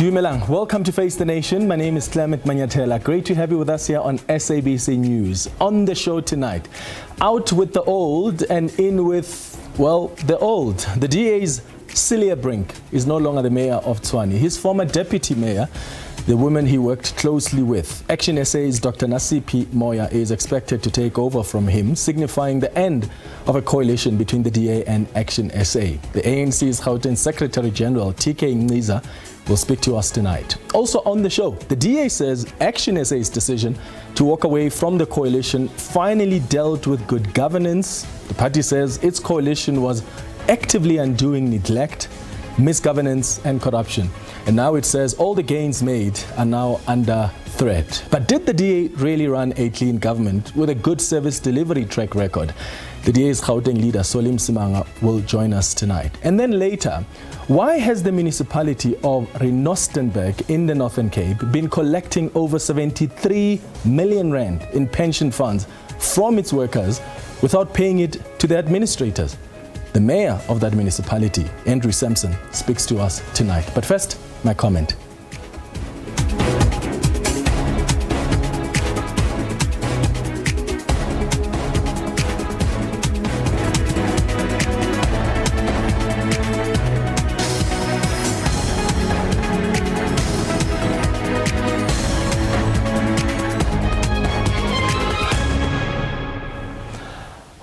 Dumelang, welcome to Face the Nation. My name is Clement Manyatela. Great to have you with us here on SABC News. On the show tonight, out with the old and in with, well, the old. The DA's Cilliers Brink is no longer the mayor of Tshwane. His former deputy mayor, the woman he worked closely with, ActionSA's Dr. Thembinkosi Mayor, is expected to take over from him, signifying the end of a coalition between the DA and ActionSA. The ANC's Gauteng Secretary General, Nciza, will speak to us tonight. Also on the show, the DA says ActionSA's decision to walk away from the coalition finally dealt with good governance. The party says its coalition was actively undoing neglect, misgovernance and corruption. And now it says all the gains made are now under threat. But did the DA really run a clean government with a good service delivery track record? The DA's Gauteng Leder Solly Msimanga will join us tonight. And then later, why has the municipality of Renosterburg in the Northern Cape been collecting over 73 million rand in pension funds from its workers without paying it to the administrators? The mayor of that municipality, Andrew Samson, speaks to us tonight. But first, my comment.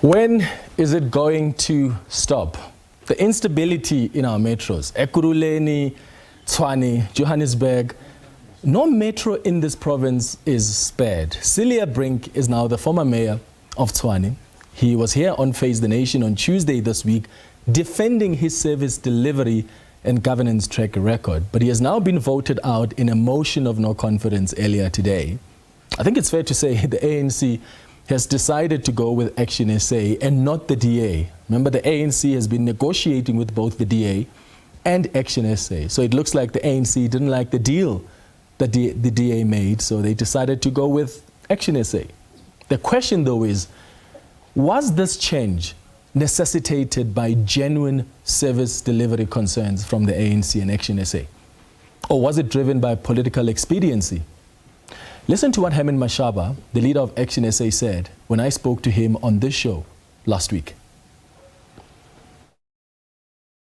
When is it going to stop? The instability in our metros, Ekurhuleni, Tshwane, Johannesburg, no metro in this province is spared. Cilliers Brink is now the former mayor of Tshwane. He was here on Face the Nation on Tuesday this week, defending his service delivery and governance track record. But he has now been voted out in a motion of no confidence earlier today. I think it's fair to say the ANC has decided to go with ActionSA and not the DA. Remember, the ANC has been negotiating with both the DA and ActionSA. So it looks like the ANC didn't like the deal that the DA made, so they decided to go with ActionSA. The question, though, is, was this change necessitated by genuine service delivery concerns from the ANC and ActionSA? Or was it driven by political expediency? Listen to what Herman Mashaba, the leader of ActionSA, said when I spoke to him on this show last week.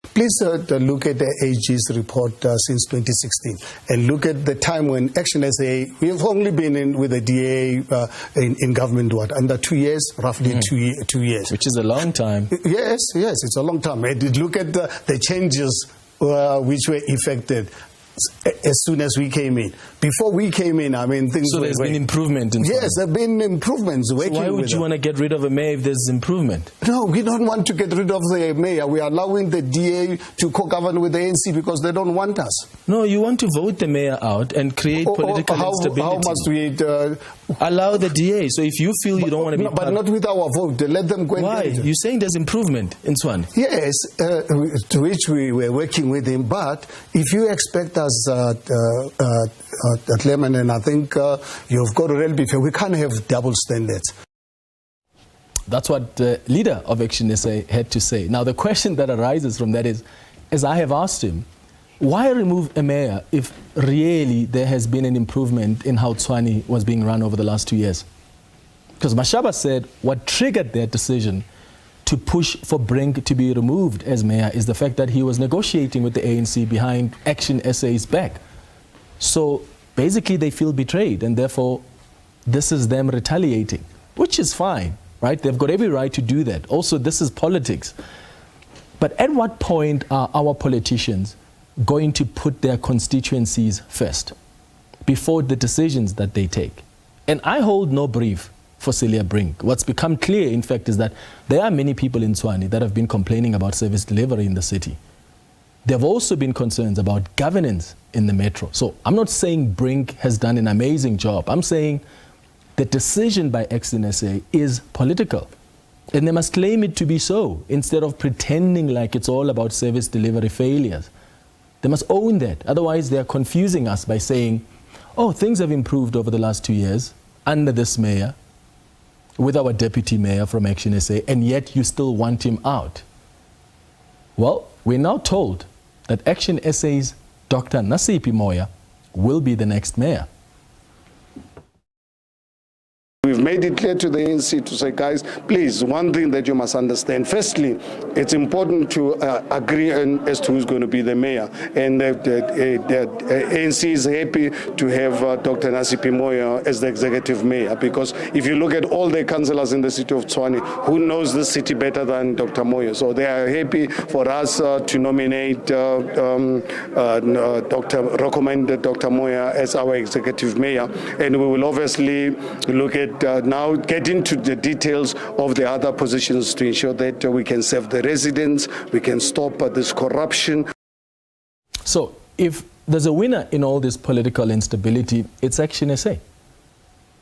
Please look at the AG's report since 2016 and look at the time when ActionSA, we have only been in with the DA in government, under 2 years, roughly 2 years. Which is a long time. Yes, it's a long time. And look at the changes which were effected as soon as we came in. Before we came in, I mean, things so were... there's been improvement in Yes, there have been improvements. So why would you want to get rid of a mayor if there's improvement? No, we don't want to get rid of the mayor. We are allowing the DA to co-govern with the ANC because they don't want us. No, you want to vote the mayor out and create political instability. How must we... allow the DA. So if you feel you don't want to be... No, but not with our vote. Let them go. Why? You're saying there's improvement in Tshwane? Yes, to which we were working with him. But if you expect us at Lemon, and I think you've got to really be fair, we can't have double standards. That's what the leader of ActionSA had to say. Now, the question that arises from that is, as I have asked him, why remove a mayor if really there has been an improvement in how Tshwane was being run over the last 2 years? Because Mashaba said what triggered their decision to push for Brink to be removed as mayor is the fact that he was negotiating with the ANC behind ActionSA's back. So basically they feel betrayed, and therefore this is them retaliating, which is fine, right? They've got every right to do that. Also, this is politics. But at what point are our politicians going to put their constituencies first before the decisions that they take? And I hold no brief for Cilliers Brink. What's become clear, in fact, is that there are many people in Tshwane that have been complaining about service delivery in the city. There have also been concerns about governance in the metro. So I'm not saying Brink has done an amazing job. I'm saying the decision by ActionSA is political. And they must claim it to be so, instead of pretending like it's all about service delivery failures. They must own that. Otherwise, they are confusing us by saying, oh, things have improved over the last 2 years under this mayor, with our deputy mayor from ActionSA, and yet you still want him out. Well, we're now told that ActionSA's Dr. Nciza Moyor will be the next mayor? We've made it clear to the ANC to say, guys, please, one thing that you must understand. Firstly, it's important to agree on as to who's going to be the mayor. And the ANC is happy to have Dr. Nciza Moyor as the executive mayor, because if you look at all the councillors in the city of Tshwane, who knows the city better than Dr. Moyor? So they are happy for us to nominate recommend Dr. Moyor as our executive mayor. And we will obviously look at now get into the details of the other positions to ensure that we can serve the residents, we can stop this corruption. So if there's a winner in all this political instability, it's ActionSA.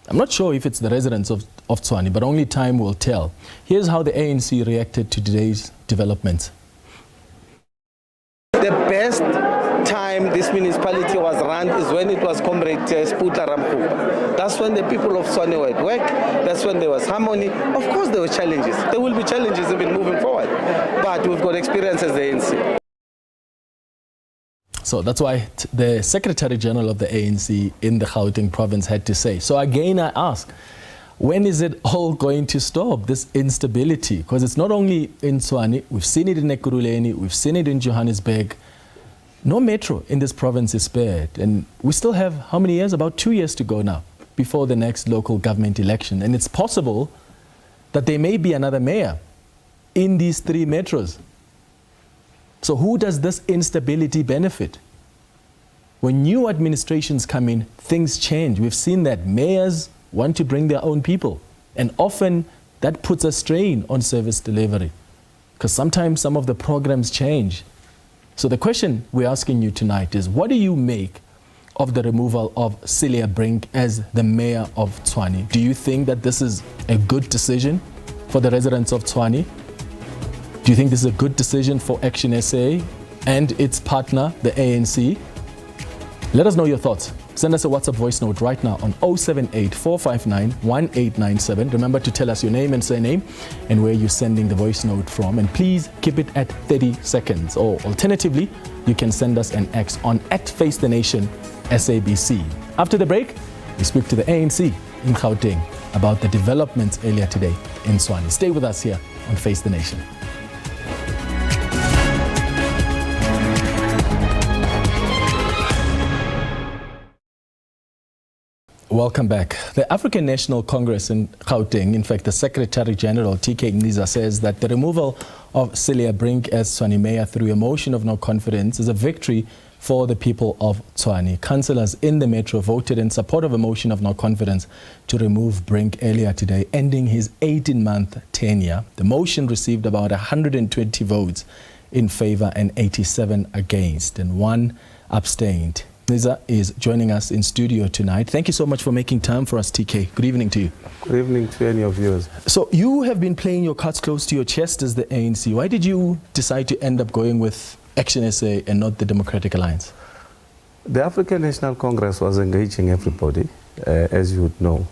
I'm not sure if it's the residents of Tshwane, but only time will tell. Here's how the ANC reacted to today's developments. The best time this municipality was run is when it was Comrade Sputla Ramkhuba. That's when the people of Tshwane were at work. That's when there was harmony. Of course there were challenges. There will be challenges even moving forward. But we've got experience as the ANC. So that's why the Secretary General of the ANC in the Gauteng province had to say. So again, I ask, when is it all going to stop, this instability? Because it's not only in Tshwane, we've seen it in Ekurhuleni, we've seen it in Johannesburg. No metro in this province is spared. And we still have, how many years? About 2 years to go now before the next local government election. And it's possible that there may be another mayor in these 3 metros. So who does this instability benefit? When new administrations come in, things change. We've seen that mayors want to bring their own people. And often that puts a strain on service delivery, because sometimes some of the programs change. So the question we're asking you tonight is, what do you make of the removal of Cilliers Brink as the mayor of Tshwane? Do you think that this is a good decision for the residents of Tshwane? Do you think this is a good decision for ActionSA and its partner, the ANC? Let us know your thoughts. Send us a WhatsApp voice note right now on 078-459-1897. Remember to tell us your name and surname and where you're sending the voice note from. And please keep it at 30 seconds. Or alternatively, you can send us an X on @FaceTheNation SABC. After the break, we speak to the ANC in Gauteng about the developments earlier today in Tshwane. Stay with us here on Face the Nation. Welcome back. The African National Congress in Gauteng, in fact, the Secretary General, Nciza, says that the removal of Cilliers Brink as Tshwane Mayor through a motion of no confidence is a victory for the people of Tshwane. Councillors in the metro voted in support of a motion of no confidence to remove Brink earlier today, ending his 18-month tenure. The motion received about 120 votes in favour and 87 against, and 1 abstained. Nciza is joining us in studio tonight. Thank you so much for making time for us, TK. Good evening to you. Good evening to any of yours. So you have been playing your cards close to your chest as the ANC. Why did you decide to end up going with ActionSA and not the Democratic Alliance? The African National Congress was engaging everybody, as you would know.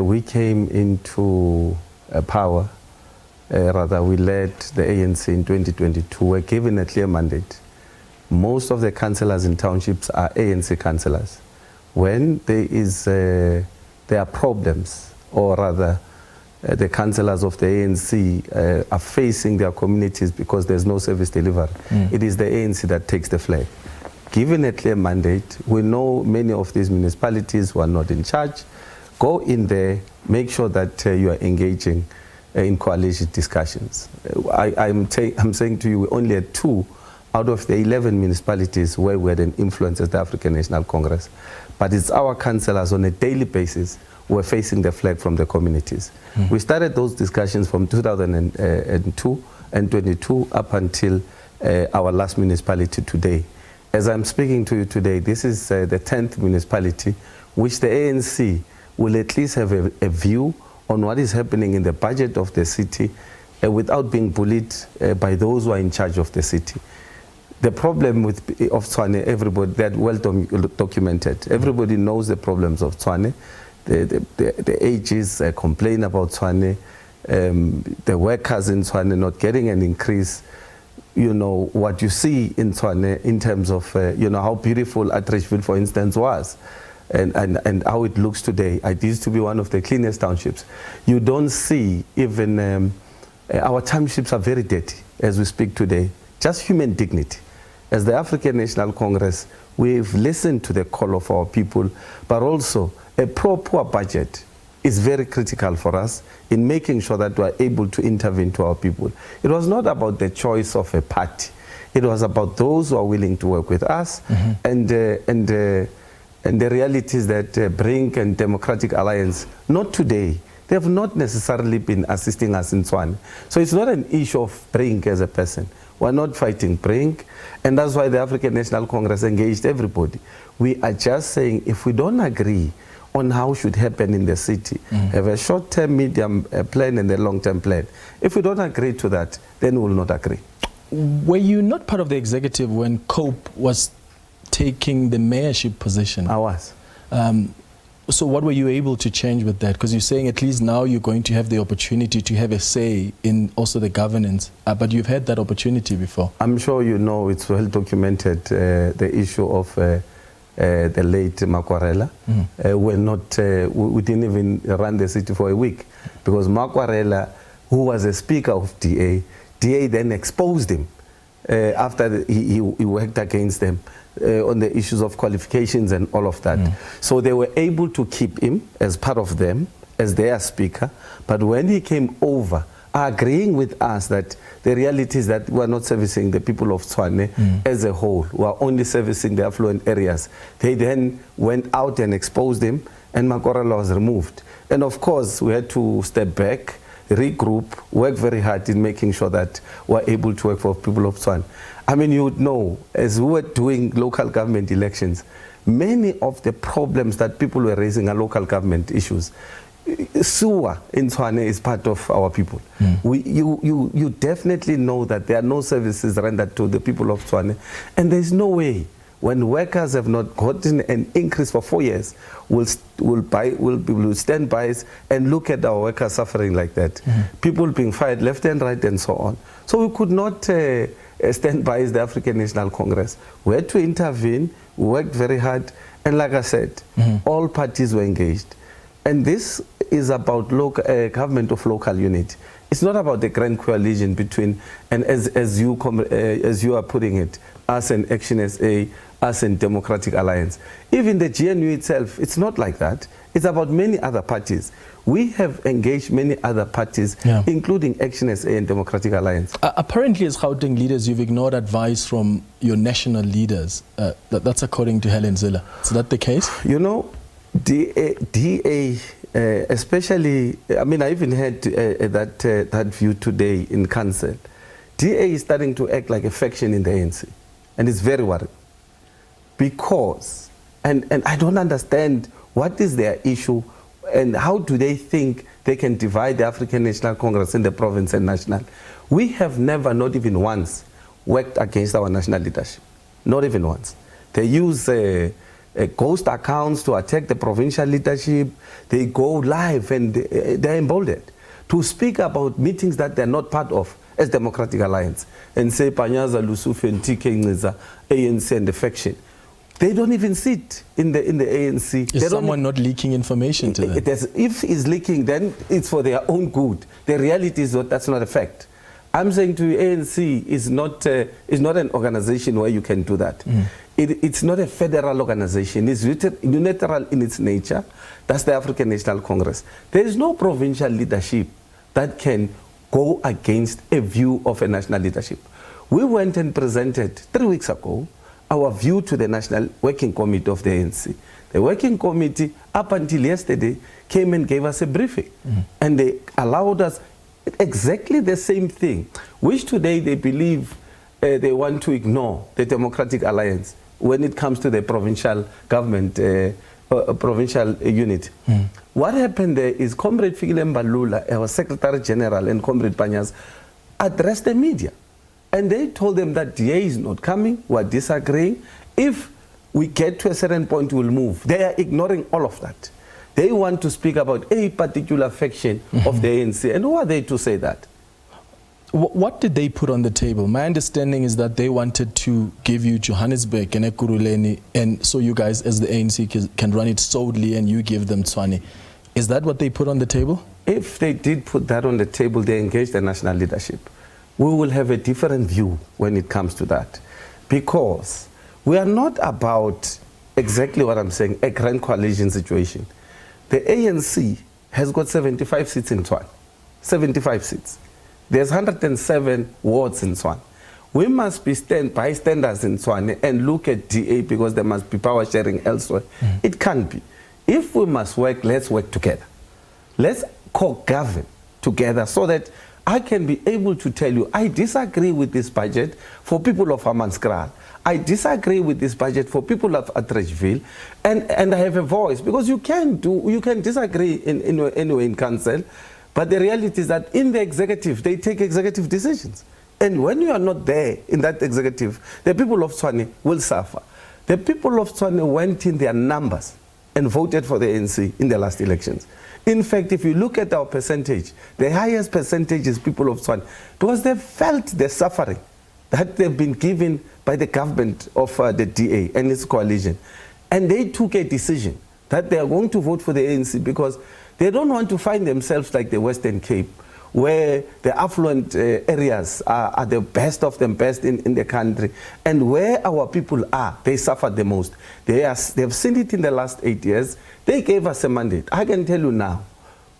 We came into power, rather we led the ANC in 2022. We were given a clear mandate. Most of the councillors in townships are ANC councillors. When there are problems, or rather the councillors of the ANC are facing their communities because there's no service delivery, it is the ANC that takes the flag. Given a clear mandate, we know many of these municipalities who are not in charge. Go in there, make sure that you are engaging in coalition discussions. I'm saying to you, we only had 2 out of the 11 municipalities where we had an influence as the African National Congress. But it's our councillors on a daily basis who are facing the flag from the communities. We started those discussions from 2002 and 22 up until our last municipality today. As I'm speaking to you today, this is the 10th municipality which the ANC will at least have a view on what is happening in the budget of the city without being bullied by those who are in charge of the city. The problem of Tshwane, everybody, that well documented. Everybody knows the problems of Tshwane. The ages complain about Tshwane. The workers in Tshwane not getting an increase. you know, what you see in Tshwane in terms of, you know, how beautiful Atteridgeville, for instance, was. And how it looks today. It used to be one of the cleanest townships. You don't see even, our townships are very dirty as we speak today. Just human dignity. As the African National Congress, we've listened to the call of our people, but also a proper budget is very critical for us in making sure that we're able to intervene to our people. It was not about the choice of a party. It was about those who are willing to work with us, and the reality is that Brink and Democratic Alliance, not today, they have not necessarily been assisting us in Tshwane. So it's not an issue of Brink as a person. We're not fighting Brink, and that's why the African National Congress engaged everybody. We are just saying, if we don't agree on how should happen in the city, have a short-term, medium plan and a long-term plan. If we don't agree to that, then we will not agree. Were you not part of the executive when Cope was taking the mayorship position? I was. So what were you able to change with that? Because you're saying at least now you're going to have the opportunity to have a say in also the governance, but you've had that opportunity before. I'm sure you know it's well documented, the issue of the late Makwarela. We didn't even run the city for a week because Makwarela, who was a speaker of DA then exposed him after he worked against them. On the issues of qualifications and all of that. So they were able to keep him as part of them, as their speaker, but when he came over, agreeing with us that the reality is that we are not servicing the people of Tshwane as a whole, we are only servicing the affluent areas. They then went out and exposed him, and Makwarela was removed. And of course, we had to step back, regroup, work very hard in making sure that we're able to work for people of Tshwane. I mean, you would know, as we were doing local government elections, many of the problems that people were raising are local government issues. Sewer in Tshwane is part of our people. You definitely know that there are no services rendered to the people of Tshwane, and there's no way when workers have not gotten an increase for 4 years, we'll stand by and look at our workers suffering like that. People being fired left and right and so on. So we could not stand by as the African National Congress. We had to intervene, we worked very hard, and like I said, all parties were engaged. And this is about government of local unity. It's not about the grand coalition between, and as you are putting it, us and ActionSA, us and Democratic Alliance. Even the GNU itself, it's not like that. It's about many other parties. We have engaged many other parties, including ActionSA and Democratic Alliance. Apparently, as Gauteng leaders, you've ignored advice from your national leaders. That's according to Helen Zille. Is that the case? You know, DA, especially, I mean, I even had that view today in council. DA is starting to act like a faction in the ANC, and it's very worrying. Because, and I don't understand what is their issue and how do they think they can divide the African National Congress in the province and national. We have never, not even once, worked against our national leadership. Not even once. They use ghost accounts to attack the provincial leadership. They go live and they're emboldened to speak about meetings that they're not part of as Democratic Alliance and say Panyaza, Lusufi and Nciza, ANC and the faction. They don't even sit in the ANC. Is someone not leaking information to them? If it's leaking, then it's for their own good. The reality is that that's not a fact. I'm saying to you, ANC is not an organization where you can do that. It's not a federal organization. It's unilateral in its nature. That's the African National Congress. There is no provincial leadership that can go against a view of a national leadership. We went and presented 3 weeks ago our view to the National Working Committee of the ANC. The Working Committee, up until yesterday, came and gave us a briefing. And they allowed us exactly the same thing, which today they believe they want to ignore the Democratic Alliance when it comes to the provincial government, provincial unit. What happened there is Comrade Fikile Mbalula, our Secretary General, and Comrade Panyas addressed the media. And they told them that DA is not coming, we're disagreeing. If we get to a certain point, we'll move. They are ignoring all of that. They want to speak about a particular faction of the ANC. And who are they to say that? What did they put on the table? My understanding is that they wanted to give you Johannesburg and Ekurhuleni, and so you guys as the ANC can run it solely and you give them Tshwane. Is that what they put on the table? If they did put that on the table, they engaged the national leadership. We will have a different view when it comes to that. Because we are not about exactly what I'm saying, a grand coalition situation. The ANC has got 75 seats in Tshwane. 75 seats. There's 107 wards in Tshwane. We must be bystanders in Tshwane and look at DA because there must be power sharing elsewhere. It can't be. If we must work, let's work together. Let's co-govern together so that I can be able to tell you, I disagree with this budget for people of Hammanskraal. I disagree with this budget for people of Atteridgeville, and I have a voice, because you can disagree anyway in council, but the reality is that in the executive, they take executive decisions. And when you are not there in that executive, the people of Tshwane will suffer. The people of Tshwane went in their numbers and voted for the ANC in the last elections. In fact, if you look at our percentage, the highest percentage is people of Tshwane, because they felt the suffering that they've been given by the government of the DA and its coalition. And they took a decision that they are going to vote for the ANC because they don't want to find themselves like the Western Cape, where the affluent areas are the best of the best in the country, and where our people are, they suffer the most. They've seen it in the last 8 years. They gave us a mandate. I can tell you now,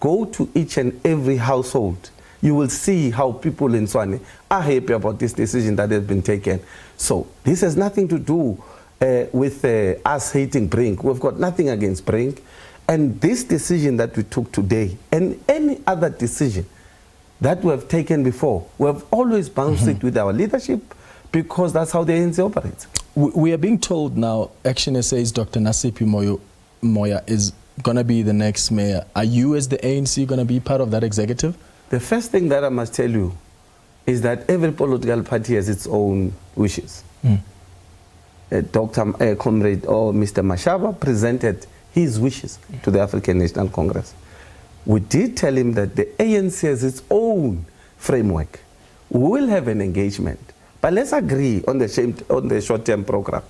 go to each and every household. You will see how people in Tshwane are happy about this decision that has been taken. So this has nothing to do with us hating Brink. We've got nothing against Brink. And this decision that we took today, and any other decision that we have taken before, we have always bounced it with our leadership, because that's how the ANC operates. We are being told now ActionSA's Dr. Nciza Moya is going to be the next mayor. Are you as the ANC going to be part of that executive? The first thing that I must tell you is that every political party has its own wishes. Comrade or Mr. Mashaba presented his wishes to the African National Congress. We did tell him that the ANC has its own framework. We will have an engagement, but let's agree on the short-term program.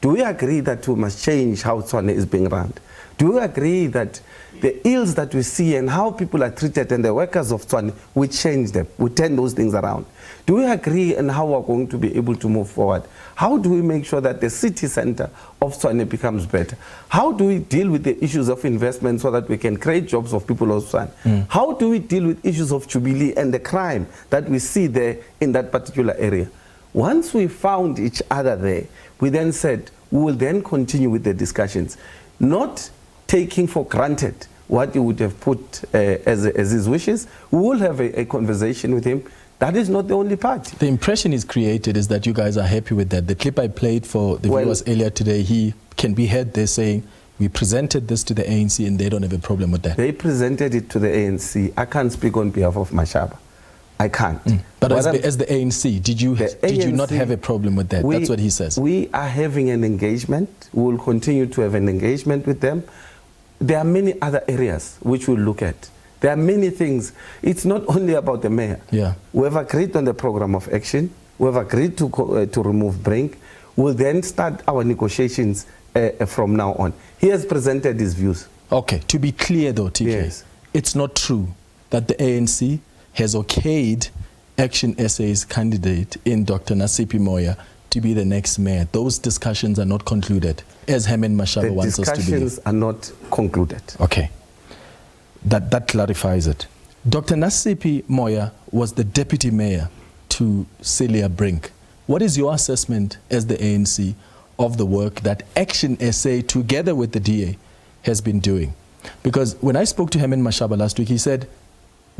Do we agree that we must change how Tshwane is being run? Do we agree that the ills that we see and how people are treated and the workers of Tshwane, we change them, we turn those things around? Do we agree on how we're going to be able to move forward? How do we make sure that the city center of Tshwane becomes better? How do we deal with the issues of investment so that we can create jobs of people of Tshwane? How do we deal with issues of Jubilee and the crime that we see there in that particular area? Once we found each other there, we then said we will then continue with the discussions, not taking for granted what he would have put as his wishes. We will have a conversation with him. That is not the only part. The impression is created is that you guys are happy with that. The clip I played for the viewers earlier today, he can be heard there saying, we presented this to the ANC and they don't have a problem with that. They presented it to the ANC. I can't speak on behalf of Mashaba. I can't. But as the ANC, did you not have a problem with that? That's what he says. We are having an engagement. We will continue to have an engagement with them. There are many other areas which we'll look at. There are many things. It's not only about the mayor. Yeah. We have agreed on the program of action. We have agreed to remove Brink. We'll then start our negotiations from now on. He has presented his views. Okay. To be clear though, TK, yes, it's not true that the ANC has okayed ActionSA's candidate in Dr. Nciza Moya to be the next mayor. Those discussions are not concluded, as Herman Mashaba wants us to believe. The discussions are not concluded. Okay. That clarifies it. Dr. Nciza Moya was the deputy mayor to Cilliers Brink. What is your assessment as the ANC of the work that ActionSA together with the DA has been doing? Because when I spoke to Herman Mashaba last week, he said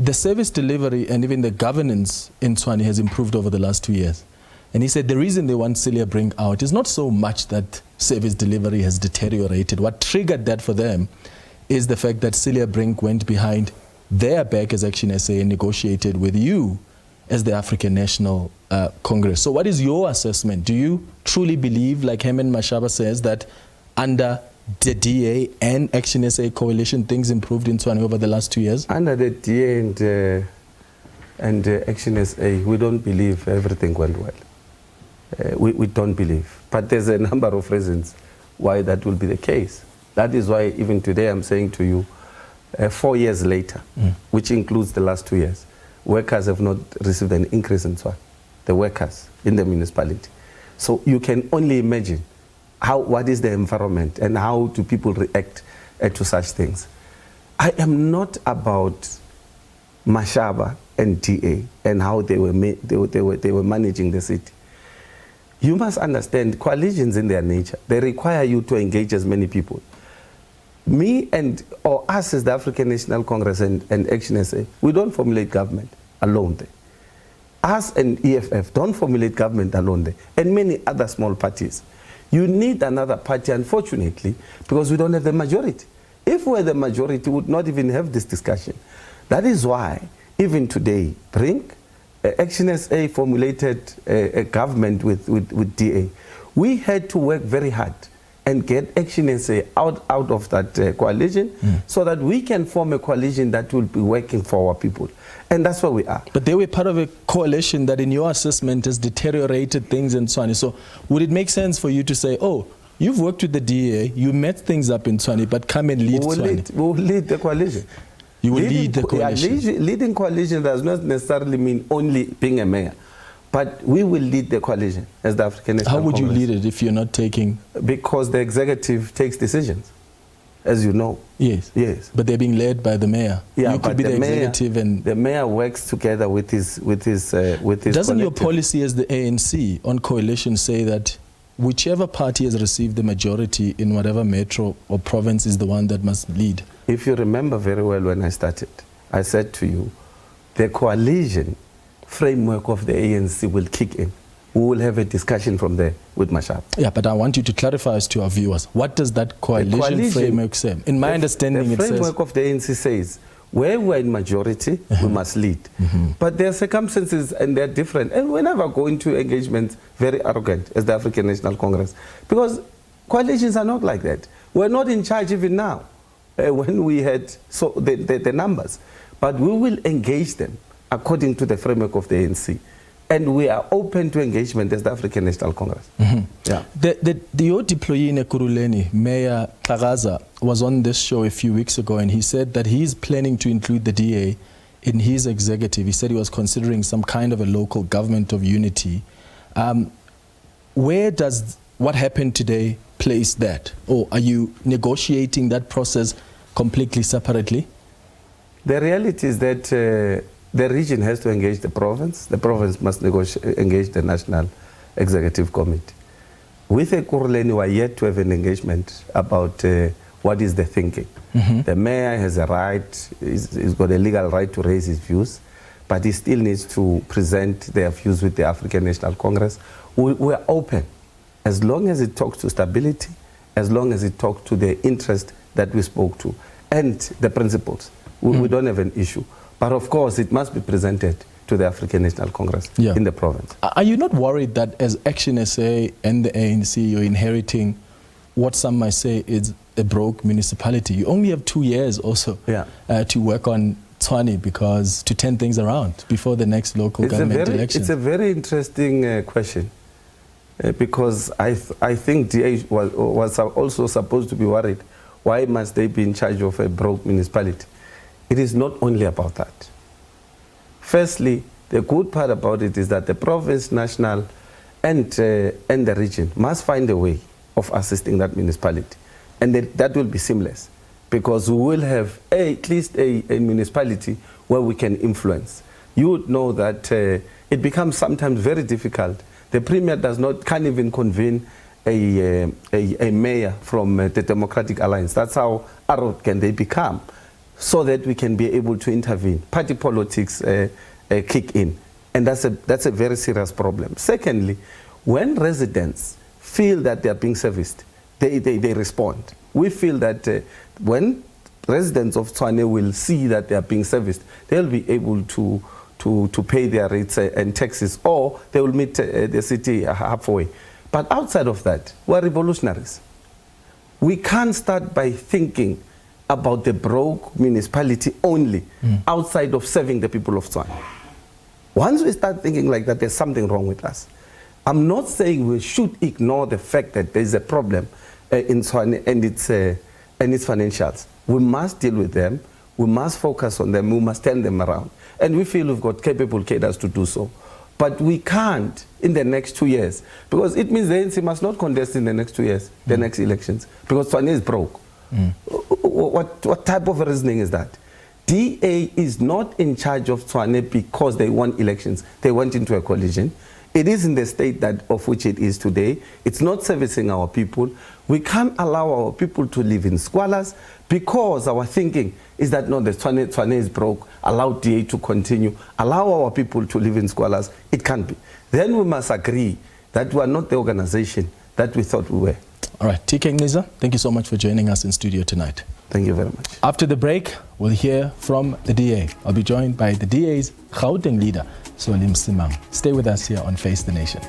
the service delivery and even the governance in Tshwane has improved over the last 2 years. And he said the reason they want Cilliers Brink out is not so much that service delivery has deteriorated. What triggered that for them is the fact that Cilliers Brink went behind their back as ActionSA and negotiated with you as the African National Congress. So what is your assessment? Do you truly believe, like Herman Mashaba says, that under the DA and ActionSA coalition, things improved in Tshwane over the last 2 years? Under the DA and and ActionSA, we don't believe everything went well. We don't believe. But there's a number of reasons why that will be the case. That is why even today I'm saying to you, 4 years later, which includes the last 2 years, workers have not received an increase in Tshwane, the workers in the municipality. So you can only imagine what is the environment and how do people react to such things. I am not about Mashaba and DA and how they were managing the city. You must understand, coalitions in their nature, they require you to engage as many people. Me or us as the African National Congress and ActionSA, we don't formulate government alone there. Us and EFF don't formulate government alone there, and many other small parties. You need another party, unfortunately, because we don't have the majority. If we were the majority, we would not even have this discussion. That is why, even today, Brink, ActionSA formulated a government with DA. We had to work very hard and get ActionSA out of that coalition so that we can form a coalition that will be working for our people. And that's where we are. But they were part of a coalition that in your assessment has deteriorated things in Tshwane. So would it make sense for you to say, oh, you've worked with the DA, you met things up in Tshwane, but come and lead Tshwane? We will lead the coalition. You will lead the coalition? Yeah, leading coalition does not necessarily mean only being a mayor. But we will lead the coalition as the African National Congress. How would you lead it if you're not taking... Because the executive takes decisions, as you know. Yes. Yes. But they're being led by the mayor. Yeah, you could be the executive and... The mayor works together with his Doesn't collective. your policy as the ANC on coalition say that whichever party has received the majority in whatever metro or province is the one that must lead? If you remember very well when I started, I said to you, the coalition framework of the ANC will kick in. We will have a discussion from there with Mashab. Yeah, but I want you to clarify as to our viewers. What does that coalition framework say? In my understanding, the framework of the ANC says, where we're in majority, we must lead. But there are circumstances and they're different. And we never go into engagements very arrogant as the African National Congress. Because coalitions are not like that. We're not in charge even now when we had the numbers. But we will engage them according to the framework of the ANC. And we are open to engagement as the African National Congress. Yeah. Your deployee in Ekurhuleni, Mayor Nciza, was on this show a few weeks ago, and he said that he's planning to include the DA in his executive. He said he was considering some kind of a local government of unity. Where does what happened today place that? Or are you negotiating that process completely separately? The reality is that the region has to engage the province must engage the National Executive Committee. With Ekurhuleni, we are yet to have an engagement about what is the thinking. The mayor has a right, he's got a legal right to raise his views, but he still needs to present their views with the African National Congress. We are open, as long as it talks to stability, as long as it talks to the interest that we spoke to, and the principles. We don't have an issue. But of course, it must be presented to the African National Congress in the province. Are you not worried that as ActionSA and the ANC, you're inheriting what some might say is a broke municipality? You only have 2 years also to work on Tshwane, because to turn things around before the next local government election. It's a very interesting question, because I think DA was also supposed to be worried. Why must they be in charge of a broke municipality? It is not only about that. Firstly, the good part about it is that the province, national, and the region must find a way of assisting that municipality. And that will be seamless, because we will have at least a municipality where we can influence. You would know that it becomes sometimes very difficult. The Premier can't even convene a mayor from the Democratic Alliance. That's how arrogant they become, so that we can be able to intervene. Party politics kick in, and that's a very serious problem. Secondly, when residents feel that they are being serviced, they respond. We feel that when residents of Tshwane will see that they are being serviced, they'll be able to pay their rates and taxes, or they will meet the city halfway. But outside of that, we're revolutionaries. We can't start by thinking about the broke municipality only outside of serving the people of Tshwane. Once we start thinking like that, there's something wrong with us. I'm not saying we should ignore the fact that there's a problem in Tshwane and its financials. We must deal with them. We must focus on them. We must turn them around. And we feel we've got capable cadres to do so. But we can't in the next 2 years, because it means the ANC must not contest in the next 2 years, the next elections, because Tshwane is broke. What type of reasoning is that? DA is not in charge of Tshwane because they want elections. They went into a coalition. It is in the state of which it is today. It's not servicing our people. We can't allow our people to live in squalors because our thinking is that no, the Tshwane is broke. Allow DA to continue. Allow our people to live in squalors. It can't be. Then we must agree that we are not the organization that we thought we were. All right, TK Nciza, thank you so much for joining us in studio tonight. Thank you very much. After the break, we'll hear from the DA. I'll be joined by the DA's Gauteng Leder Solly Msimanga. Stay with us here on Face the Nation.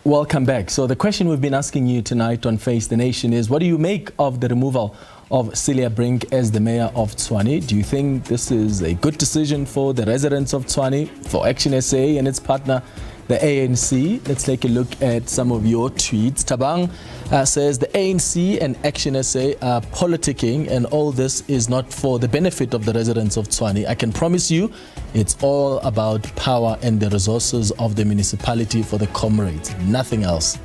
Welcome back. So the question we've been asking you tonight on Face the Nation is, what do you make of the removal of Cilliers Brink as the mayor of Tshwane? Do you think this is a good decision for the residents of Tshwane, for ActionSA and its partner, the ANC? Let's take a look at some of your tweets. Tabang says the ANC and ActionSA are politicking, and all this is not for the benefit of the residents of Tshwane. I can promise you it's all about power and the resources of the municipality for the comrades, nothing else.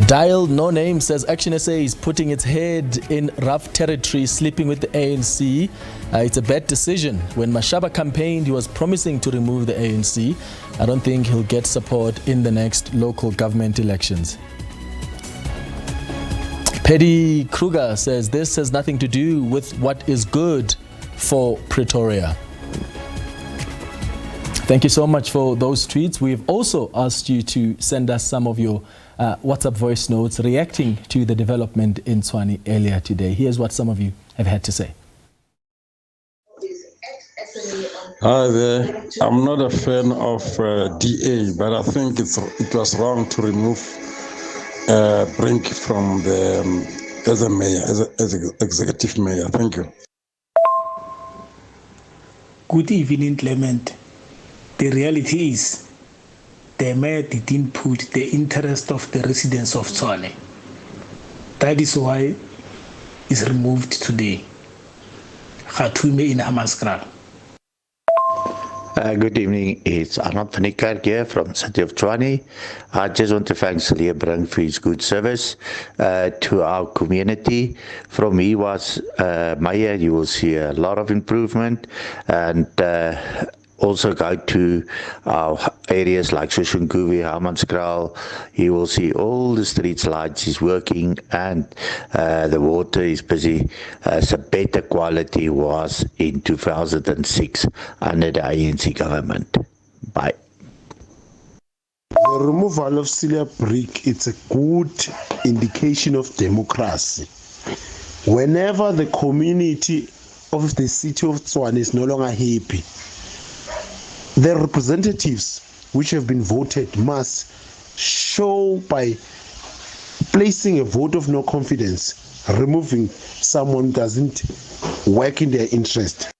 Dial No Name says ActionSA is putting its head in rough territory, sleeping with the ANC. It's a bad decision. When Mashaba campaigned, he was promising to remove the ANC. I don't think he'll get support in the next local government elections. Paddy Kruger says this has nothing to do with what is good for Pretoria. Thank you so much for those tweets. We've also asked you to send us some of your WhatsApp voice notes reacting to the development in Tshwane earlier today. Here's what some of you have had to say. Hi there. I'm not a fan of DA, but I think it was wrong to remove Brink from as a mayor, as executive mayor. Thank you. Good evening, Clement. The reality is the mayor didn't put the interest of the residents of Tshwane. That is why it's removed today. Khatume in Hamaskral. Good evening. It's Arnold van Niekerk here from the city of Tshwane. I just want to thank Cilliers Brink for his good service to our community. From he was mayor, you will see a lot of improvement, and also go to our areas like Soshanguve, Hammanskraal. You will see all the streets lights is working, and the water is busy. So better quality was in 2006 under the ANC government. Bye. The removal of Cilliers Brink, it's a good indication of democracy. Whenever the community of the city of Tshwane is no longer happy, the representatives which have been voted must show by placing a vote of no confidence, removing someone who doesn't work in their interest.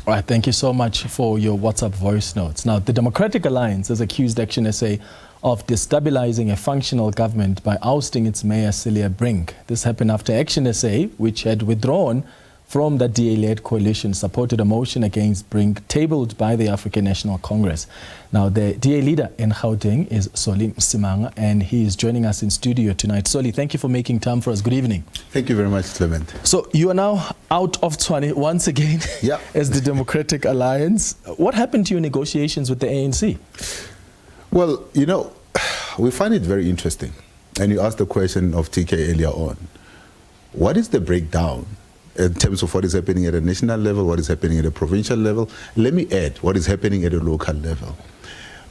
All right, thank you so much for your WhatsApp voice notes. Now, the Democratic Alliance has accused ActionSA of destabilising a functional government by ousting its mayor, Cilliers Brink. This happened after ActionSA, which had withdrawn from the DA-led coalition, supported a motion against Brink tabled by the African National Congress. Now, the DA leader in Gauteng is Solly Msimanga, and he is joining us in studio tonight. Solly, thank you for making time for us. Good evening. Thank you very much, Clement. So you are now out of Tshwane once again as the Democratic Alliance. What happened to your negotiations with the ANC? Well, you know, we find it very interesting. And you asked the question of TK earlier on. What is the breakdown in terms of what is happening at a national level, what is happening at a provincial level? Let me add what is happening at a local level.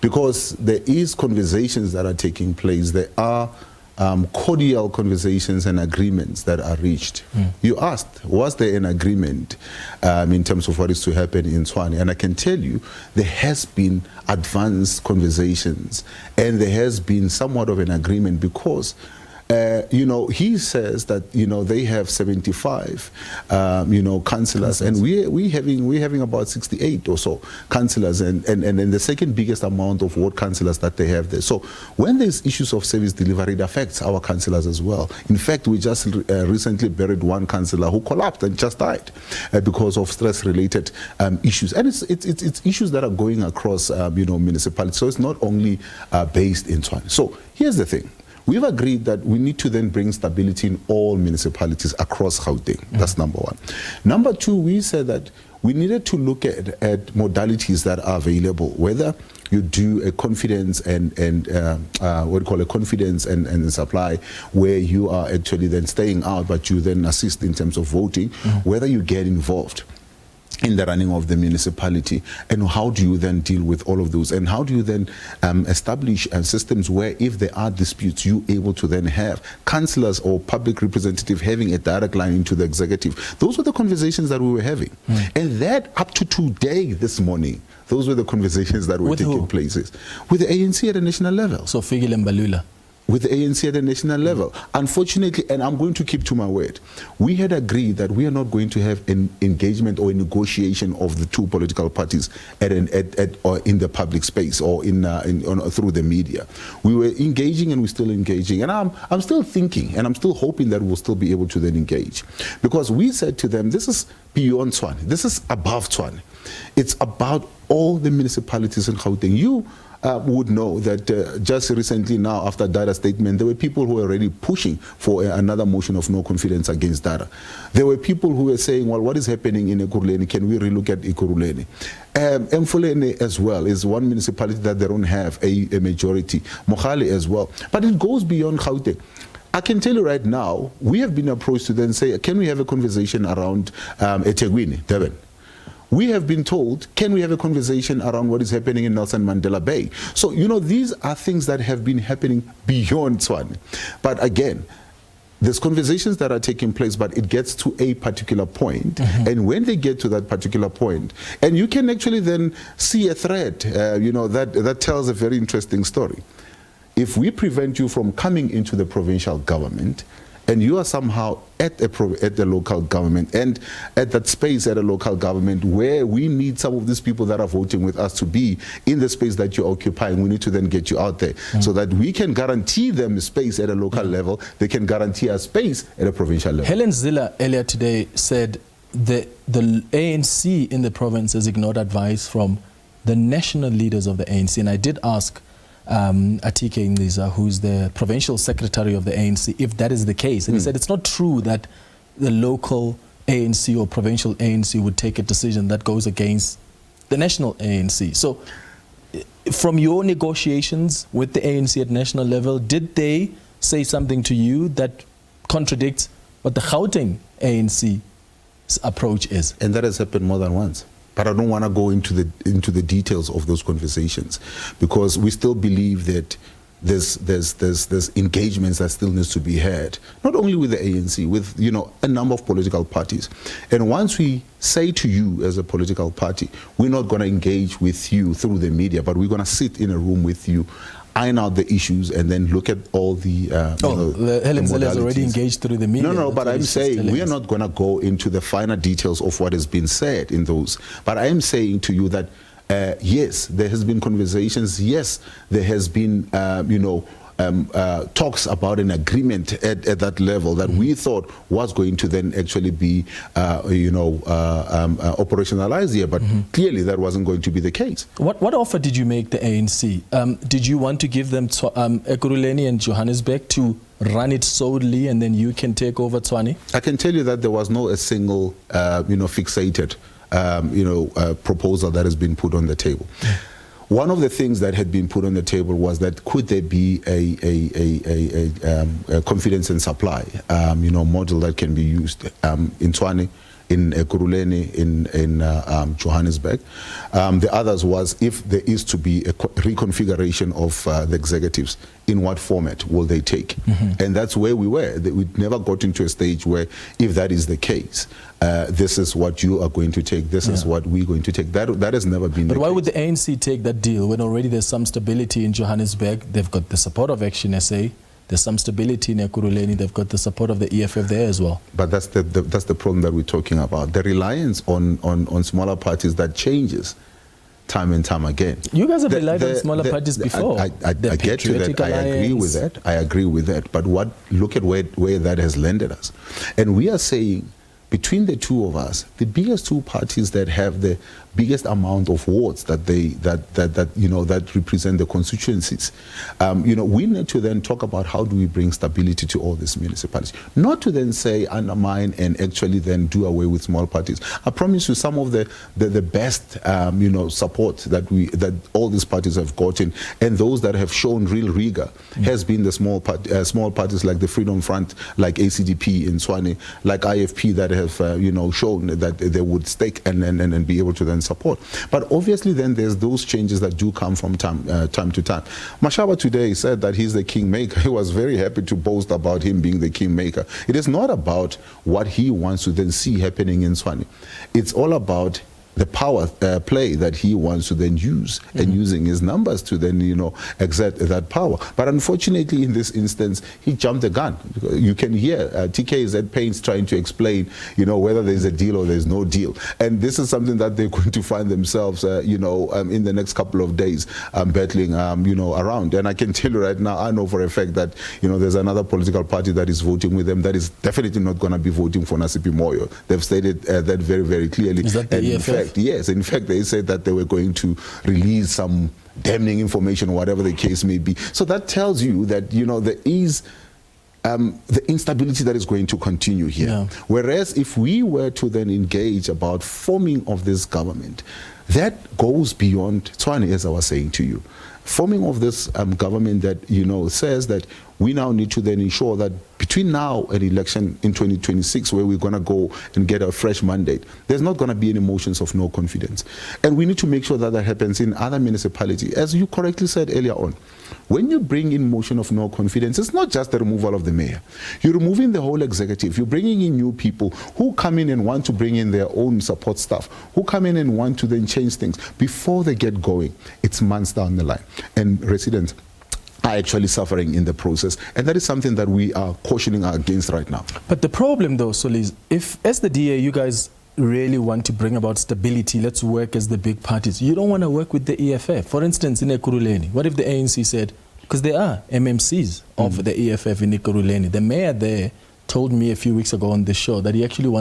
Because there is conversations that are taking place. There are cordial conversations and agreements that are reached. You asked, was there an agreement in terms of what is to happen in Tshwane? And I can tell you, there has been advanced conversations, and there has been somewhat of an agreement because he says that they have 75 councillors, and we're having about 68 or so councillors, and the second biggest amount of ward councillors that they have there. So when there's issues of service delivery, it affects our councillors as well. In fact, we just recently buried one councillor who collapsed and just died because of stress-related issues, and it's issues that are going across municipalities. So it's not only based in Tshwane. So here's the thing. We've agreed that we need to then bring stability in all municipalities across Gauteng. That's number one. Number two, we said that we needed to look at modalities that are available, whether you do a confidence and what we call a confidence and supply, where you are actually then staying out, but you then assist in terms of voting, whether you get involved in the running of the municipality, and how do you then deal with all of those, and how do you then establish systems where if there are disputes, you able to then have councillors or public representative having a direct line into the executive. Those were the conversations that we were having, and that up to today, this morning, those were the conversations that were taking place with the ANC at a national level. So Fikile Mbalula. With the ANC at the national level. Unfortunately, and I'm going to keep to my word, we had agreed that we are not going to have an engagement or a negotiation of the two political parties or in the public space or through the media. We were engaging, and we're still engaging, and I'm still thinking, and I'm still hoping that we'll still be able to then engage, because we said to them, this is beyond Tshwane, this is above Tshwane. It's about all the municipalities in Gauteng. You would know that just recently now, after Dada's statement, there were people who were already pushing for another motion of no confidence against Dada. There were people who were saying, well, what is happening in Ekurhuleni? Can we relook at Ekurhuleni? Mfuleni as well is one municipality that they don't have a majority. Mohale as well. But it goes beyond Gauteng. I can tell you right now, we have been approached to then say, can we have a conversation around eThekwini, Durban? We have been told, can we have a conversation around what is happening in Nelson Mandela Bay? So, these are things that have been happening beyond Tshwane. But again, there's conversations that are taking place, but it gets to a particular point. And when they get to that particular point, and you can actually then see a thread, that tells a very interesting story. If we prevent you from coming into the provincial government, and you are somehow at the local government, and at that space at a local government where we need some of these people that are voting with us to be in the space that you're occupying, we need to then get you out there so that we can guarantee them space at a local level, they can guarantee us space at a provincial level. Helen Zille earlier today said the ANC in the province has ignored advice from the national leaders of the ANC, and I did ask Atike Nciza, who's the provincial secretary of the ANC, if that is the case. And he said it's not true that the local ANC or provincial ANC would take a decision that goes against the national ANC. So from your negotiations with the ANC at national level, did they say something to you that contradicts what the Gauteng ANC's approach is? And that has happened more than once. But I don't want to go into the details of those conversations, because we still believe that there's engagements that still needs to be had, not only with the ANC, with a number of political parties. And once we say to you as a political party, we're not going to engage with you through the media, but we're going to sit in a room with you, iron out the issues, and then look at all the Helen Zille has already engaged through the media. No, but I'm saying we are not going to go into the finer details of what has been said in those. But I am saying to you that yes, there has been conversations. Yes, there has been talks about an agreement at that level that we thought was going to then actually be operationalized here, but clearly that wasn't going to be the case. What offer did you make the ANC? Did you want to give them Ekurhuleni and Johannesburg to run it solely, and then you can take over Tshwane? I can tell you that there was no a single fixated proposal that has been put on the table. One of the things that had been put on the table was that could there be a confidence and supply model that can be used in Tshwane, in Ekurhuleni, in Johannesburg. The others was if there is to be a reconfiguration of the executives, in what format will they take? And that's where we were. We never got into a stage where, if that is the case, this is what you are going to take, this is what we're going to take. That has never been the case. But why would the ANC take that deal when already there's some stability in Johannesburg? They've got the support of ActionSA. There's some stability in Ekurhuleni. They've got the support of the EFF there as well. But that's the problem that we're talking about. The reliance on smaller parties that changes time and time again. You guys have relied on smaller parties before. I get to that. I agree with that. I agree with that. But look at where that has landed us. And we are saying, between the two of us, the biggest two parties that have the biggest amount of wards that represent the constituencies, we need to then talk about how do we bring stability to all these municipalities, not to then say undermine and actually then do away with small parties. I promise you, some of the best support that all these parties have gotten, and those that have shown real rigor, has been the small parties like the Freedom Front, like ACDP in Tshwane, like IFP, that have shown that they would stake and be able to then support. But obviously then there's those changes that do come from time to time. Mashaba today said that he's the kingmaker. He was very happy to boast about him being the kingmaker. It is not about what he wants to then see happening in Tshwane. It's all about the power play that he wants to then use, and using his numbers to then exert that power. But unfortunately in this instance he jumped the gun. You can hear TK is at pains trying to explain whether there's a deal or there's no deal, and this is something that they're going to find themselves in the next couple of days battling around. And I can tell you right now, I know for a fact that there's another political party that is voting with them that is definitely not going to be voting for Nciza Moyo. They've stated that very, very clearly. Is that the EFF? Yes, in fact, they said that they were going to release some damning information, or whatever the case may be. So that tells you that, there is the instability that is going to continue here. Yeah. Whereas if we were to then engage about forming of this government, that goes beyond Tshwane, as I was saying to you. Forming of this government that, says that we now need to then ensure that between now and election in 2026, where we're going to go and get a fresh mandate, there's not going to be any motions of no confidence. And we need to make sure that that happens in other municipalities. As you correctly said earlier on, when you bring in motion of no confidence, it's not just the removal of the mayor. You're removing the whole executive. You're bringing in new people who come in and want to bring in their own support staff, who come in and want to then change things. Before they get going, it's months down the line. And residents are actually suffering in the process, and that is something that we are cautioning against right now. But the problem though, Solly, is if as the DA you guys really want to bring about stability, let's work as the big parties. You don't want to work with the EFF. For instance, in Ekurhuleni, what if the ANC said, because there are MMCs of the EFF in Ekurhuleni, the mayor there told me a few weeks ago on the show that he actually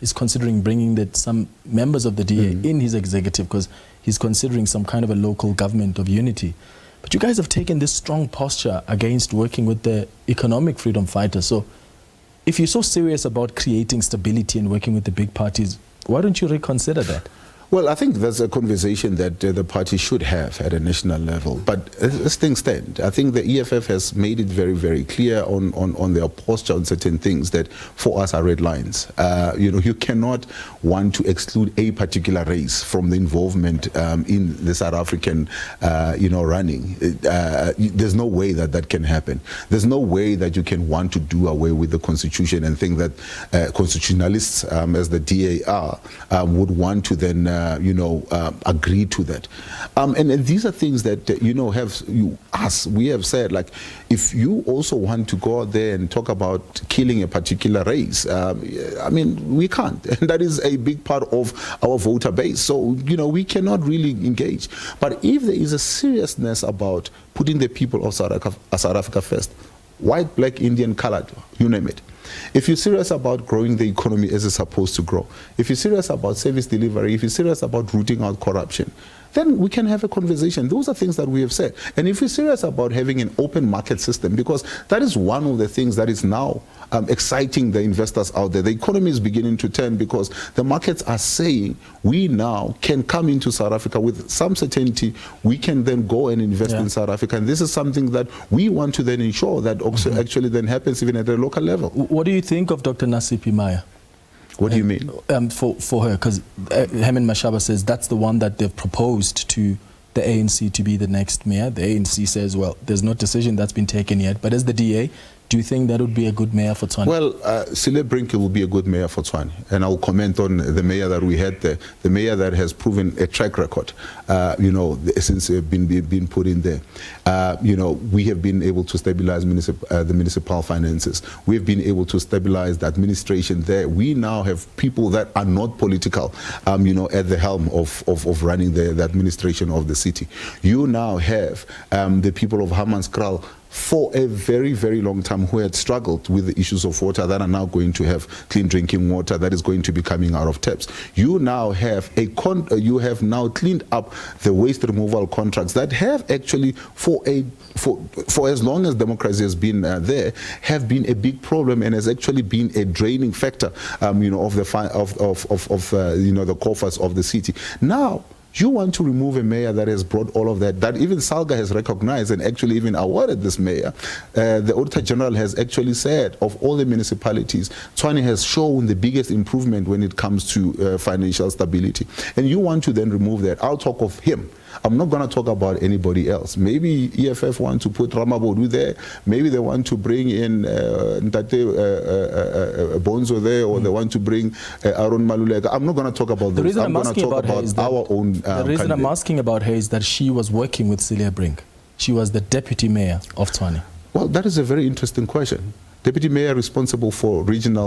is considering bringing some members of the DA in his executive, because he's considering some kind of a local government of unity. But you guys have taken this strong posture against working with the economic freedom fighters. So if you're so serious about creating stability and working with the big parties, why don't you reconsider that? Well, I think that's a conversation that the party should have at a national level. But as things stand, I think the EFF has made it very, very clear on their posture on certain things that for us are red lines. You cannot want to exclude a particular race from the involvement in the South African, running. There's no way that can happen. There's no way that you can want to do away with the Constitution and think that constitutionalists, as the DA are, would want to then agree to that. And these are things that, we have said, like, if you also want to go out there and talk about killing a particular race, we can't. And that is a big part of our voter base. So, we cannot really engage. But if there is a seriousness about putting the people of South Africa first, white, black, Indian, colored, you name it. If you're serious about growing the economy as it's supposed to grow, if you're serious about service delivery, if you're serious about rooting out corruption, then we can have a conversation. Those are things that we have said. And if you're serious about having an open market system, because that is one of the things that is now exciting the investors out there. The economy is beginning to turn because the markets are saying we now can come into South Africa with some certainty. We can then go and invest in South Africa. And this is something that we want to then ensure that also actually then happens even at a local level. What do you think of Dr. Nciza Moyo? What do you mean? For her, because Herman Mashaba says that's the one that they've proposed to the ANC to be the next mayor. The ANC says, well, there's no decision that's been taken yet. But as the DA, do you think that would be a good mayor for Tshwane? Well, Cilliers Brink will be a good mayor for Tshwane. And I'll comment on the mayor that we had there, the mayor that has proven a track record, since been put in there. We have been able to stabilize the municipal finances. We've been able to stabilize the administration there. We now have people that are not political, at the helm of running the administration of the city. You now have the people of Hammanskraal for a very, very long time who had struggled with the issues of water that are now going to have clean drinking water that is going to be coming out of taps. You now have you have now cleaned up the waste removal contracts that have actually for as long as democracy has been there have been a big problem and has actually been a draining factor of the coffers of the city. Now you want to remove a mayor that has brought all of that even Salga has recognized and actually even awarded this mayor. The Auditor General has actually said of all the municipalities, Tshwane has shown the biggest improvement when it comes to financial stability. And you want to then remove that. I'll talk of him. I'm not going to talk about anybody else. Maybe EFF want to put Ramabodu there. Maybe they want to bring in Bonzo there, or they want to bring Aaron Maluleka. I'm not going to talk about those. I'm going to talk about our own The reason I'm asking about her is that she was working with Cilliers Brink. She was the deputy mayor of Tshwane. Well, that is a very interesting question. Deputy mayor responsible for regions.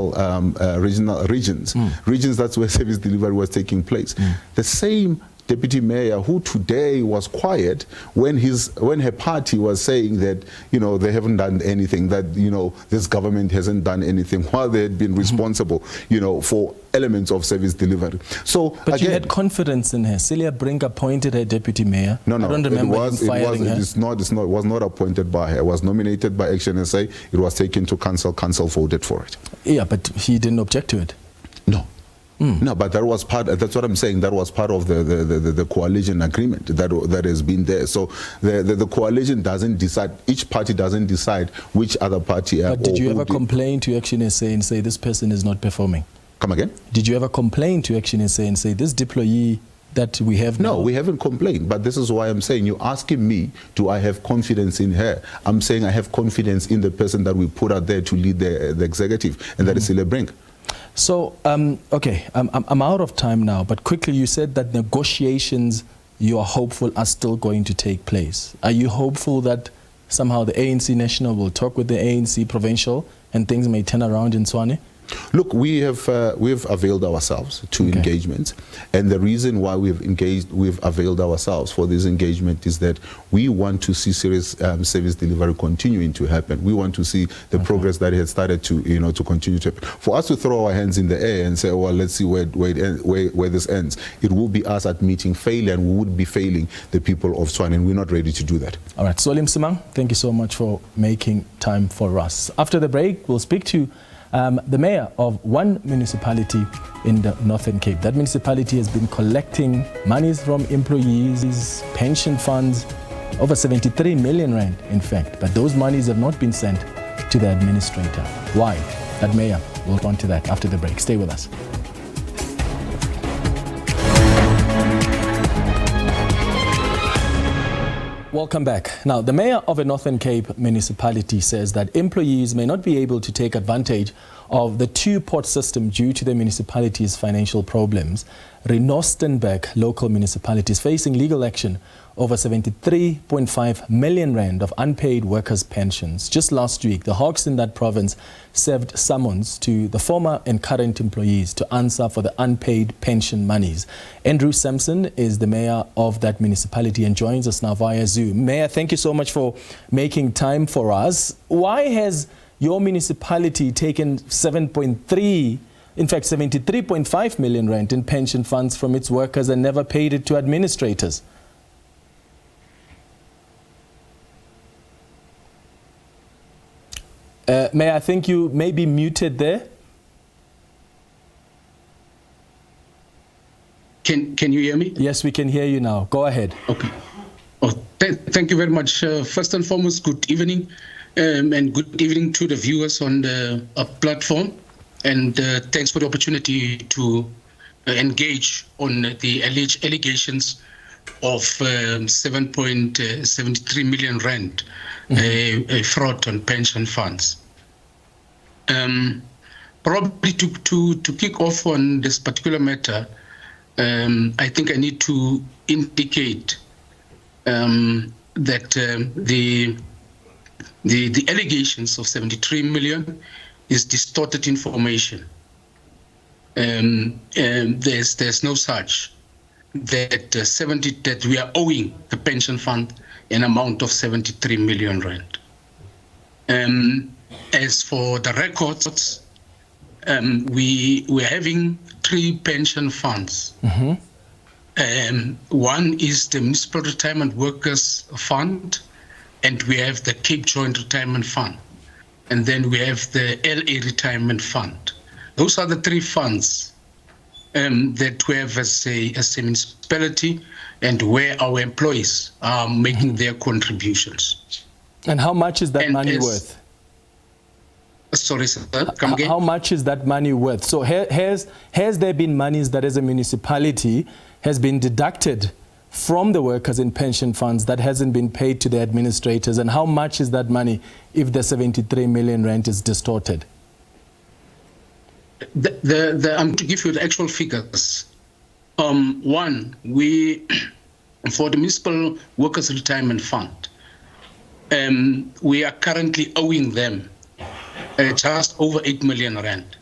Regions, that's where service delivery was taking place. The same deputy mayor who today was quiet when her party was saying that they haven't done anything, that this government hasn't done anything, while they had been responsible for elements of service delivery. So but again, you had confidence in her. Cilliers Brink appointed her deputy mayor. No, I don't remember him firing her. It was not appointed by her. It was nominated by ActionSA. It was taken to council. Council voted for it. Yeah, but he didn't object to it. No. No, but that was part. That's what I'm saying. That was part of the coalition agreement that has been there. So the coalition doesn't decide. Each party doesn't decide which other party. But did you ever complain to ActionSA and say this person is not performing? Come again? Did you ever complain to ActionSA and say this deployee that we have now? No, we haven't complained. But this is why I'm saying, you're asking me, do I have confidence in her? I'm saying I have confidence in the person that we put out there to lead the executive, and that is Cilliers Brink. So, okay, I'm out of time now, but quickly, you said that negotiations, you are hopeful, are still going to take place. Are you hopeful that somehow the ANC National will talk with the ANC Provincial and things may turn around in Tshwane? Look, we've availed ourselves to engagements, and the reason why we've availed ourselves for this engagement is that we want to see serious service delivery continuing to happen. We want to see the progress that has started to to continue to happen. For us to throw our hands in the air and say, well, let's see where this ends, it will be us admitting failure, and we would be failing the people of Tshwane, and we're not ready to do that. All right, Solly Msimanga, thank you so much for making time for us. After the break, we'll speak to the mayor of one municipality in the Northern Cape. That municipality has been collecting monies from employees, pension funds, over 73 million rand, in fact. But those monies have not been sent to the administrator. Why? That mayor, we'll go on to that after the break. Stay with us. Welcome back. Now, the mayor of a Northern Cape municipality says that employees may not be able to take advantage of the two-port system due to the municipality's financial problems. Renostenburg local municipality is facing legal action over 73.5 million rand of unpaid workers' pensions. Just last week, the Hawks in that province served summons to the former and current employees to answer for the unpaid pension monies. Andrew Samson is the mayor of that municipality and joins us now via Zoom. Mayor, thank you so much for making time for us. Why has your municipality taken 73.5 million rand in pension funds from its workers and never paid it to administrators? Mayor, I think you may be muted there. Can you hear me? Yes, we can hear you now. Go ahead. Okay. Oh, thank you very much. First and foremost, good evening, and good evening to the viewers on the platform. and thanks for the opportunity to engage on the allegations of 7.73 million rand fraud on pension funds. Probably to kick off on this particular matter, I think I need to indicate that the allegations of 73 million is distorted information. There's no such that we are owing the pension fund an amount of 73 million rand. As for the records, we're having 3 pension funds. One is the Municipal Retirement Workers Fund, and we have the Cape Joint Retirement Fund, and then we have the LA Retirement Fund. Those are the 3 funds that we have as a municipality, and where our employees are making their contributions. And how much is that money worth? Sorry, sir, come again? How much is that money worth? So has there been monies that as a municipality has been deducted from the workers in pension funds that hasn't been paid to the administrators? And how much is that money if the 73 million rand is distorted? I'm to give you the actual figures. One, for the Municipal Workers Retirement Fund, we are currently owing them just over 8 million rand.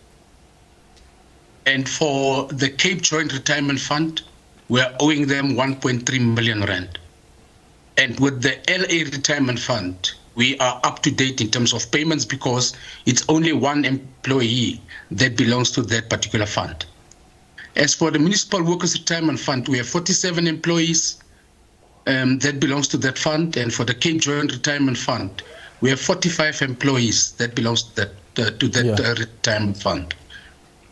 And for the Cape Joint Retirement Fund, we are owing them 1.3 million rand. And with the LA Retirement Fund, we are up to date in terms of payments because it's only one employee that belongs to that particular fund. As for the Municipal Workers Retirement Fund, we have 47 employees that belongs to that fund. And for the Cape Joint Retirement Fund, we have 45 employees that belongs to that retirement fund.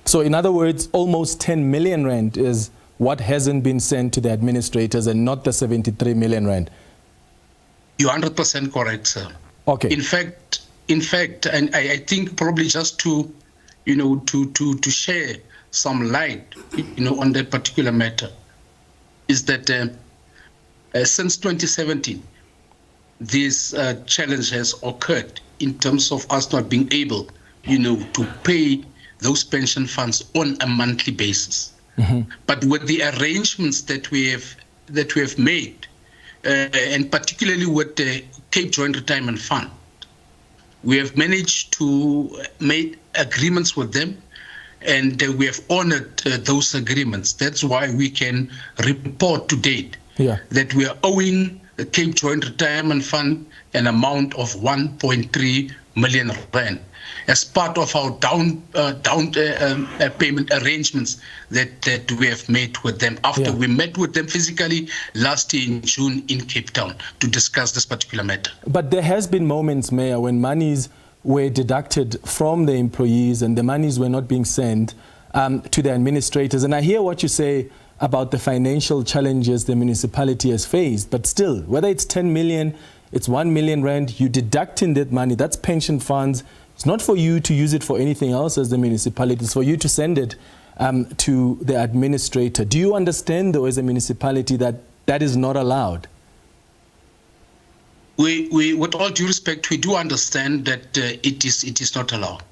So in other words, almost 10 million rand is what hasn't been sent to the administrators and not the 73 million rand. You're 100% correct, sir. Okay. In fact, and I think probably just to share some light, on that particular matter, is that since 2017, this challenge has occurred in terms of us not being able, to pay those pension funds on a monthly basis. But with the arrangements that we have made, and particularly with the Cape Joint Retirement Fund, we have managed to make agreements with them, and we have honored those agreements. That's why we can report to date that we are owing the Cape Joint Retirement Fund an amount of 1.3 million rand as part of our down payment arrangements that we have made with them after we met with them physically last year in June in Cape Town to discuss this particular matter. But there has been moments, Mayor, when monies were deducted from the employees and the monies were not being sent to the administrators. And I hear what you say about the financial challenges the municipality has faced, but still, whether it's 10 million, it's 1 million rand, you deducting that money, that's pension funds. It's not for you to use it for anything else as the municipality, it's for you to send it to the administrator. Do you understand, though, as a municipality, that that is not allowed? We, with all due respect, we do understand that it is not allowed.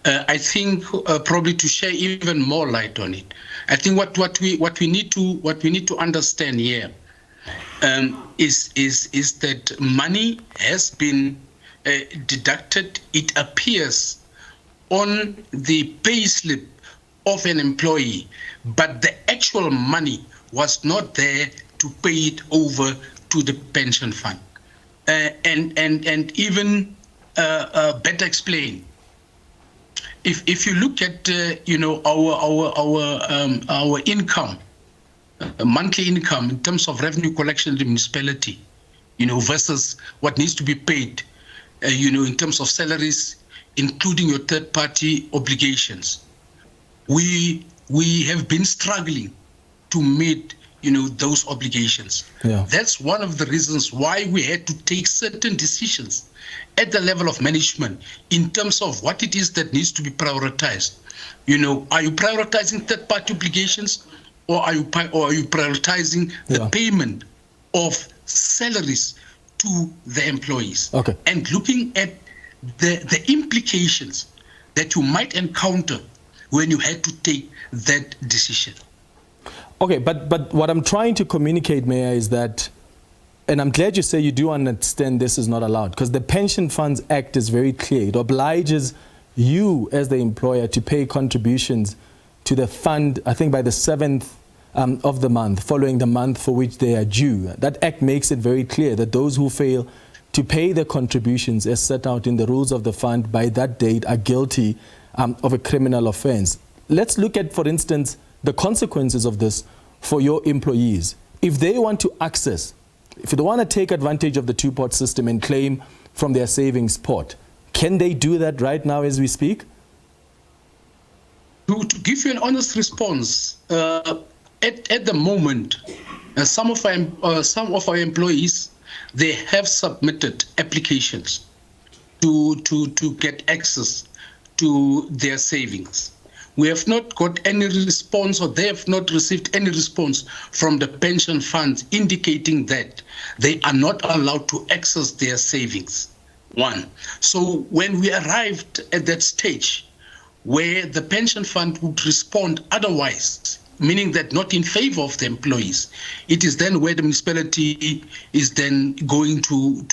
I think probably to share even more light on it, I think what we need to understand here is that money has been deducted. It appears on the payslip of an employee, but the actual money was not there to pay it over to the pension fund. And even better explain, if you look at our income, monthly income in terms of revenue collection in the municipality, versus what needs to be paid, in terms of salaries, including your third-party obligations, we have been struggling to meet those obligations. Yeah. That's one of the reasons why we had to take certain decisions at the level of management in terms of what it is that needs to be prioritized. Are you prioritizing third-party obligations, or are you prioritizing the payment of salaries to the employees? Okay. And looking at the implications that you might encounter when you had to take that decision. Okay, but what I'm trying to communicate, Mayor, is that, and I'm glad you say you do understand this is not allowed, because the Pension Funds Act is very clear. It obliges you as the employer to pay contributions to the fund, I think by the 7th of the month, following the month for which they are due. That act makes it very clear that those who fail to pay the contributions as set out in the rules of the fund by that date are guilty of a criminal offense. Let's look at, for instance, the consequences of this for your employees. If they want to access, if they want to take advantage of the two-pot system and claim from their savings pot, can they do that right now as we speak? To give you an honest response, at the moment, some of our employees, they have submitted applications to get access to their savings. We have not got any response, or they have not received any response from the pension funds indicating that they are not allowed to access their savings. One. So when we arrived at that stage where the pension fund would respond otherwise, meaning that not in favor of the employees, it is then where the municipality is then going to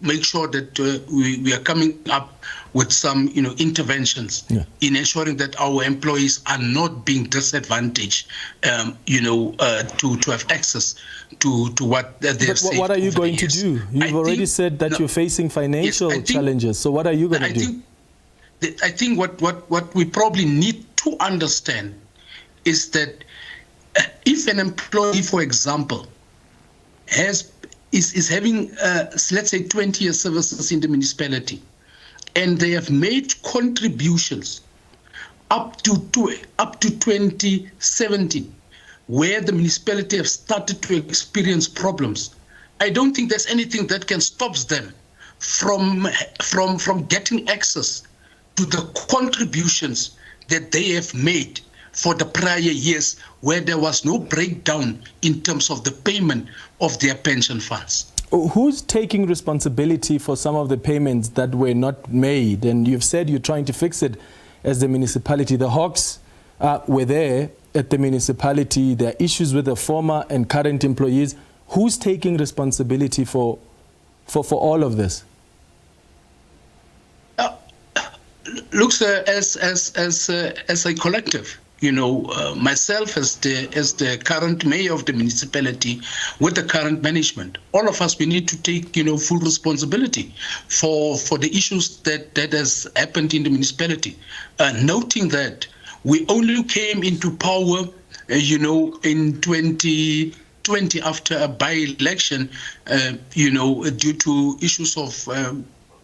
make sure that we are coming up with some interventions in ensuring that our employees are not being disadvantaged to have access to what they're saved. But what are you going to do? You've already said that you're facing financial challenges. So what are you going to do? I think what we probably need to understand is that if an employee, for example, is having, let's say, 20 years services in the municipality, and they have made contributions up to 2017, where the municipality have started to experience problems, I don't think there's anything that can stop them from getting access to the contributions that they have made for the prior years, where there was no breakdown in terms of the payment of their pension funds. Who's taking responsibility for some of the payments that were not made? And you've said you're trying to fix it as the municipality. The Hawks were there at the municipality. There are issues with the former and current employees. Who's taking responsibility for all of this? Looks as a collective. Myself as the current mayor of the municipality, with the current management, all of us, we need to take full responsibility for the issues that has happened in the municipality. Noting that we only came into power, in 2020 after a by-election, due to issues of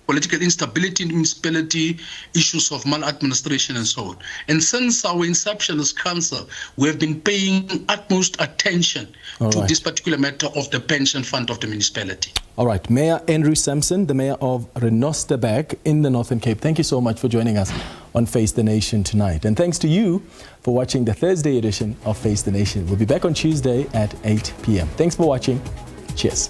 political instability in the municipality, issues of maladministration and so on. And since our inception as council, we have been paying utmost attention to this particular matter of the pension fund of the municipality. All right, Mayor Andrew Samson, the mayor of Renosterberg in the Northern Cape, thank you so much for joining us on Face the Nation tonight. And thanks to you for watching the Thursday edition of Face the Nation. We'll be back on Tuesday at 8 p.m. Thanks for watching. Cheers.